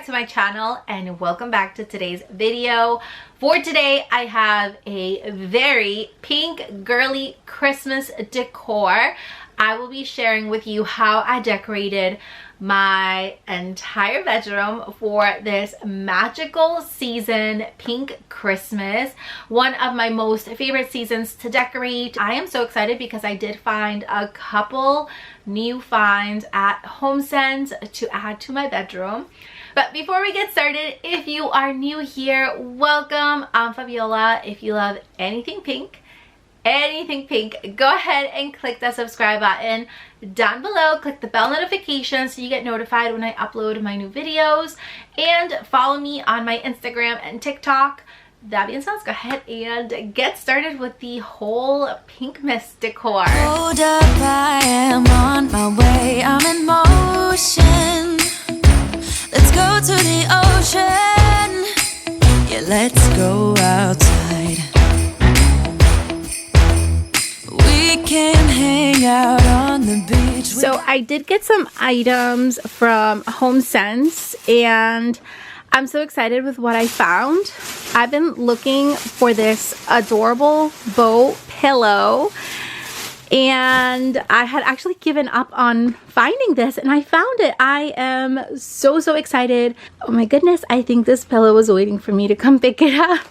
back to my channel and welcome back to today's video. For today I have a very pink girly Christmas decor. I will be sharing with you how I decorated my entire bedroom for this magical season, pink Christmas, one of my most favorite seasons to decorate. I am so excited because I did find a couple new finds at HomeSense to add to my bedroom. But before we get started, if you are new here, welcome. I'm Fabiola. If you love anything pink, go ahead and click that subscribe button down below. Click the bell notification so you get notified when I upload my new videos, and follow me on my Instagram and TikTok. That being said, let's go ahead and get started with the whole pink mist decor. Hold up, I am on my way, I'm in motion. Let's go to the ocean. Yeah, let's go outside. We can hang out on the beach. So I did get some items from HomeSense and I'm so excited with what I found. I've been looking for this adorable bow pillow and I had actually given up on finding this and I found it. I am so excited. Oh my goodness, I think this pillow was waiting for me to come pick it up.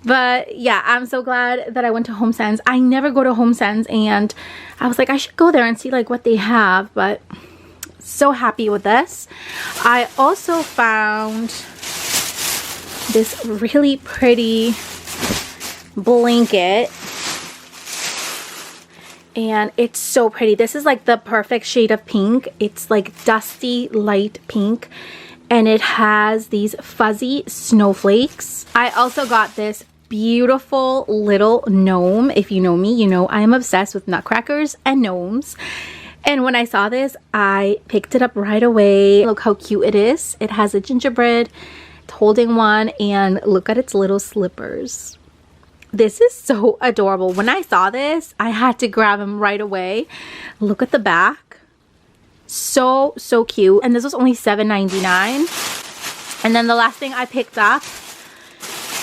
But yeah, I'm so glad that I went to HomeSense. I never go to HomeSense and I was like, I should go there and see like what they have, but so happy with this. I also found this really pretty blanket and it's so pretty. This is like the perfect shade of pink. It's like dusty light pink and it has these fuzzy snowflakes. I also got this beautiful little gnome. If you know me, you know I am obsessed with nutcrackers and gnomes. And when I saw this, I picked it up right away. Look how cute it is. It has a gingerbread, it's holding one, and look at its little slippers. This is so adorable. When I saw this, I had to grab him right away. Look at the back. So cute. And this was only $7.99. And then the last thing I picked up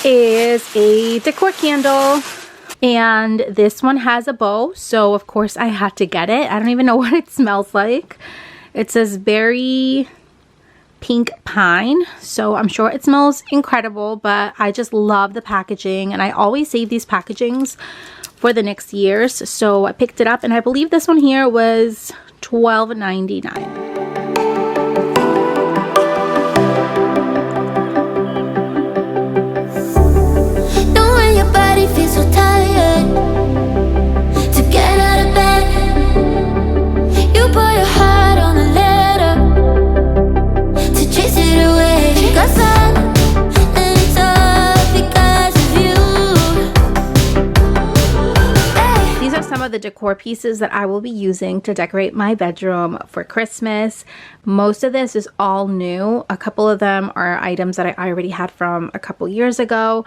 is a decor candle. And this one has a bow, so of course I had to get it. I don't even know what it smells like. It says berry pink pine, so I'm sure it smells incredible, but I just love the packaging and I always save these packagings for the next years. So I picked it up and I believe this one here was $12.99. The decor pieces that I will be using to decorate my bedroom for Christmas. Most of this is all new. A couple of them are items that I already had from a couple years ago,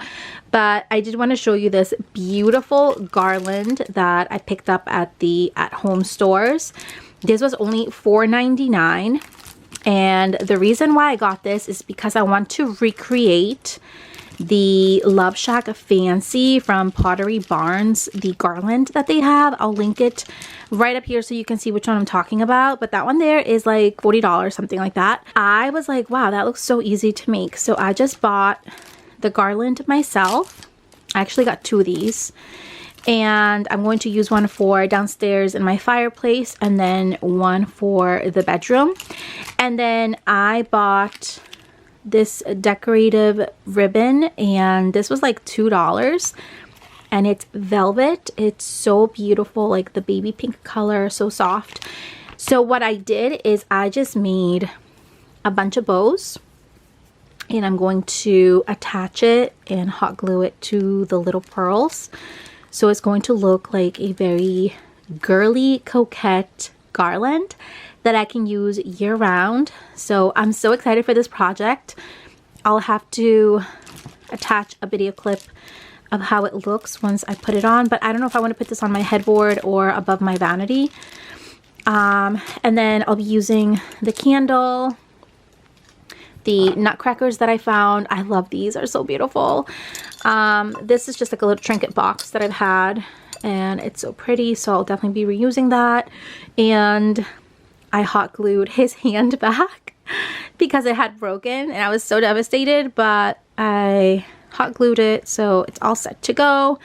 but I did want to show you this beautiful garland that I picked up at the at-home stores. This was only $4.99, and the reason why I got this is because I want to recreate the Love Shack Fancy from Pottery Barns, the garland that they have. I'll link it right up here so you can see which one I'm talking about, but that one there is like $40, something like that. I was like, wow, that looks so easy to make, so I just bought the garland myself. I actually got two of these, and I'm going to use one for downstairs in my fireplace and then one for the bedroom. And then I bought this decorative ribbon, and this was like $2, and it's velvet. It's so beautiful, like the baby pink color, so soft. So what I did is I just made a bunch of bows, and I'm going to attach it and hot glue it to the little pearls, so it's going to look like a very girly, coquette garland that I can use year round. So I'm so excited for this project. I'll have to attach a video clip of how it looks once I put it on, but I don't know if I want to put this on my headboard or above my vanity. And then I'll be using the candle, the nutcrackers that I found. I love these, are so beautiful. This is just like a little trinket box that I've had, and it's so pretty, so I'll definitely be reusing that. And I hot glued his hand back because it had broken, and I was so devastated, but I hot glued it, so it's all set to go.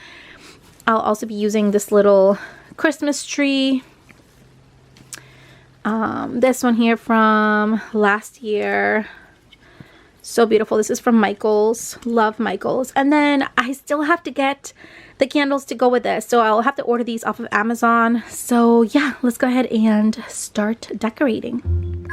I'll also be using this little Christmas tree. This one here from last year. So beautiful. This is from Michaels. Love Michaels. And then I still have to get the candles to go with this, so I'll have to order these off of Amazon. So yeah, let's go ahead and start decorating.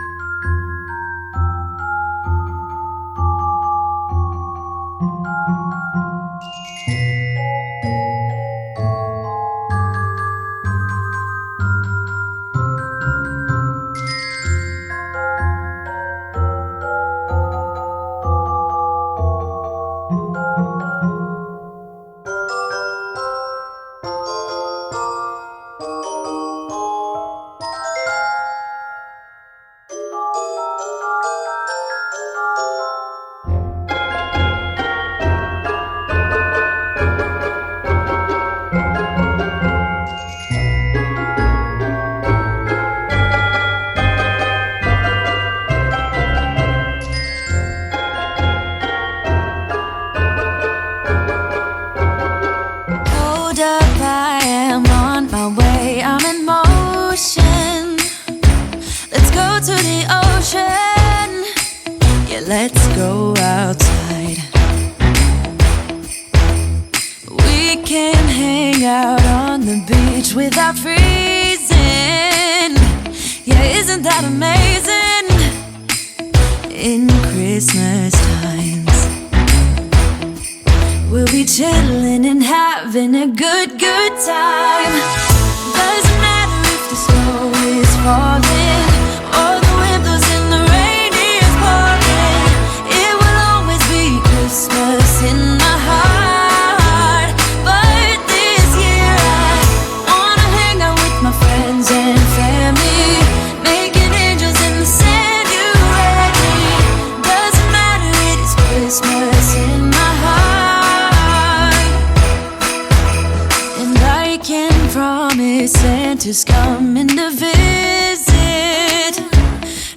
Let's go outside. We can hang out on the beach without freezing. Yeah, isn't that amazing? In Christmas times, we'll be chilling and having a good time. Doesn't matter if the snow is falling or the wind blows in the rain. Christmas in my heart. But this year I wanna hang out with my friends and family, making angels in the sand. You ready? Doesn't matter, it is Christmas in my heart. And I can promise Santa's coming to visit.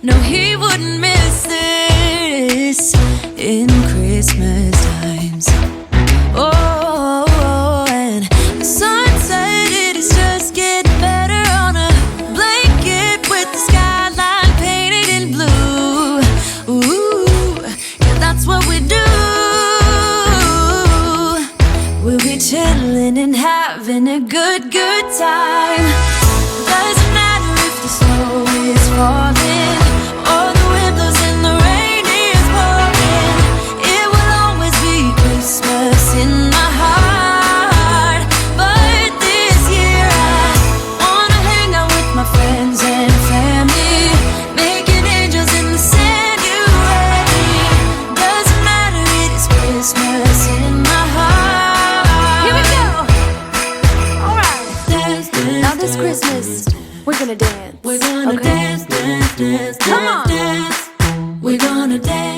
No, he wouldn't miss this in Christmas times. Oh, and the sunset, it is just getting better on a blanket with the skyline painted in blue. Ooh, yeah, that's what we do. We'll be chilling and having a good time. Doesn't matter if the snow is falling or the wind blows in the rain is pouring. It will always be Christmas in my heart. But this year I wanna hang out with my friends and family, making angels in the sand. You ready? Doesn't matter, it is Christmas in my heart. Here we go. All right. Dance, dance, Now this Christmas, we're gonna dance. we're gonna Okay. dance, dance, dance, Come on. dance. We're gonna dance.